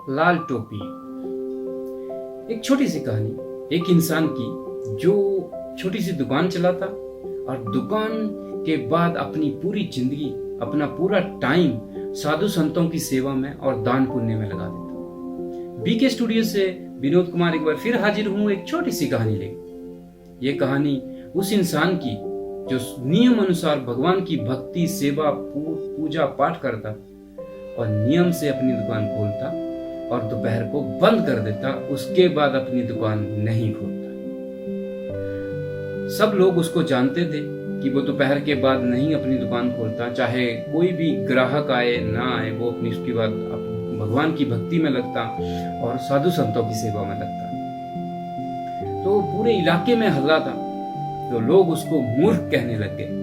लाल टोपी। एक छोटी सी कहानी एक इंसान की जो छोटी सी दुकान चलाता और दुकान के बाद अपनी पूरी जिंदगी, अपना पूरा टाइम साधु संतों की सेवा में और दान पुण्य में लगा देता। बीके स्टूडियो से विनोद कुमार एक बार फिर हाजिर हूं एक छोटी सी कहानी लेकर। ये कहानी उस इंसान की जो नियम अनुसार भगवान की भक्ति, सेवा, पूजा पाठ करता और नियम से अपनी दुकान खोलता और दोपहर को बंद कर देता, उसके बाद अपनी दुकान नहीं खोलता। सब लोग उसको जानते थे कि वो दोपहर के बाद नहीं अपनी दुकान खोलता, चाहे कोई भी ग्राहक आए ना आए, वो अपनी उसकी बात भगवान की भक्ति में लगता और साधु संतों की सेवा में लगता। तो पूरे इलाके में हल्ला था, तो लोग उसको मूर्ख कहने लग गए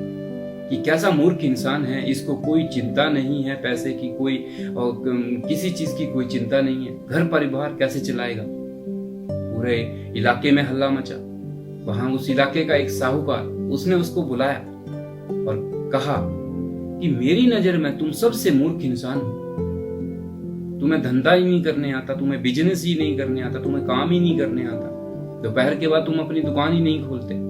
कि कैसा मूर्ख इंसान है, इसको कोई चिंता नहीं है पैसे की, कोई और किसी चीज की कोई चिंता नहीं है, घर परिवार कैसे चलाएगा। पूरे इलाके में हल्ला मचा। वहां उस इलाके का एक साहूकार, उसने उसको बुलाया और कहा कि मेरी नजर में तुम सबसे मूर्ख इंसान हो, तुम्हें धंधा ही नहीं करने आता, तुम्हें बिजनेस ही नहीं करने आता, तुम्हें काम ही नहीं करने आता, दोपहर के बाद तुम अपनी दुकान ही नहीं खोलते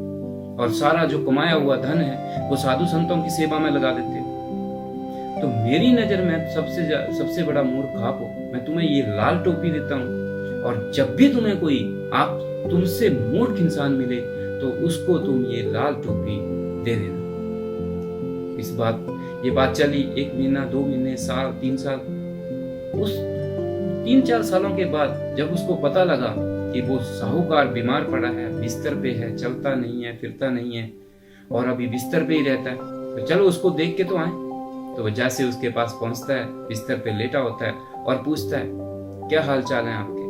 और सारा जो कमाया हुआ धन है वो साधु संतों की सेवा में लगा देते हो। तो मेरी नजर में सबसे बड़ा मूर्ख आप हो। मैं तुम्हें ये लाल टोपी देता हूँ और जब भी तुम्हें कोई तुमसे मूर्ख इंसान मिले तो उसको तुम ये लाल टोपी दे देना। ये बात चली 1 महीना, 2 महीने, साल, 3 साल। उस 3-4 सालों के बाद जब उसको पता लगा कि वो साहूकार बीमार पड़ा है, बिस्तर पे है, चलता नहीं है, फिरता नहीं है और अभी बिस्तर पे ही रहता है, तो चलो उसको देख के तो आए। तो वो जैसे उसके पास पहुंचता है, बिस्तर पे लेटा होता है और पूछता है क्या हाल चाल है आपके।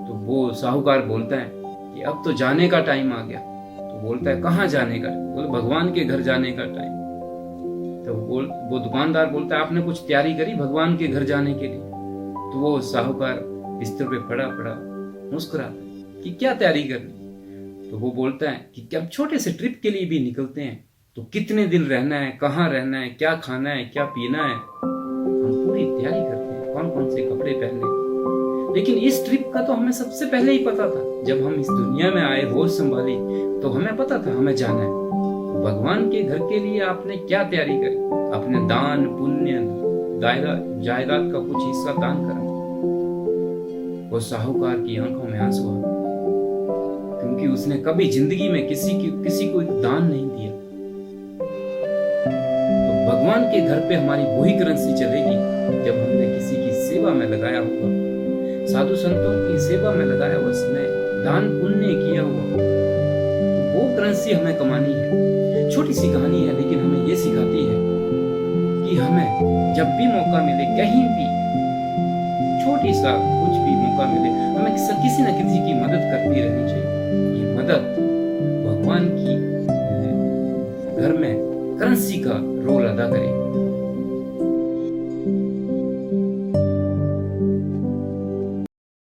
तो वो साहूकार बोलता है कि अब तो जाने का टाइम आ गया। तो बोलता है कहाँ जाने का? बोले भगवान के घर जाने का टाइम। तो वो दुकानदार बोलता है आपने कुछ तैयारी करी भगवान के घर जाने के लिए? तो वो साहूकार बिस्तर पे पड़ा मुस्कुराता कि क्या तैयारी करनी। तो वो बोलता है कि क्या छोटे से ट्रिप के लिए भी निकलते हैं तो कितने दिन रहना है, कहाँ रहना है, क्या खाना है, क्या पीना है, हम पूरी तैयारी करते हैं, कौन कौन से कपड़े पहने। लेकिन इस ट्रिप का तो हमें सबसे पहले ही पता था, जब हम इस दुनिया में आए, होश संभाली, तो हमें पता था हमें जाना है। तो भगवान के घर के लिए आपने क्या तैयारी करी? अपने दान पुण्य जायदाद का कुछ हिस्सा दान करा। वो साहूकार की आंखों में आंसू आ गए, क्योंकि उसने कभी जिंदगी में किसी को दान नहीं दिया। तो भगवान के घर पे हमारी वही करेंसी चलेगी जब हमने किसी की सेवा में लगाया हुआ, साधु संतों की सेवा में लगाया हुआ समय, दान पुण्य किया हुआ, वो करेंसी हमें कमानी है। छोटी सी कहानी है लेकिन हमें ये सिखाती है कि हमें जब भी मौका मिले, कहीं भी छोटी सा कुछ भी मौका मिले, हमें किसी न किसी की मदद करती रहनी चाहिए। ये मदद भगवान की घर में करेंसी का रोल अदा करे।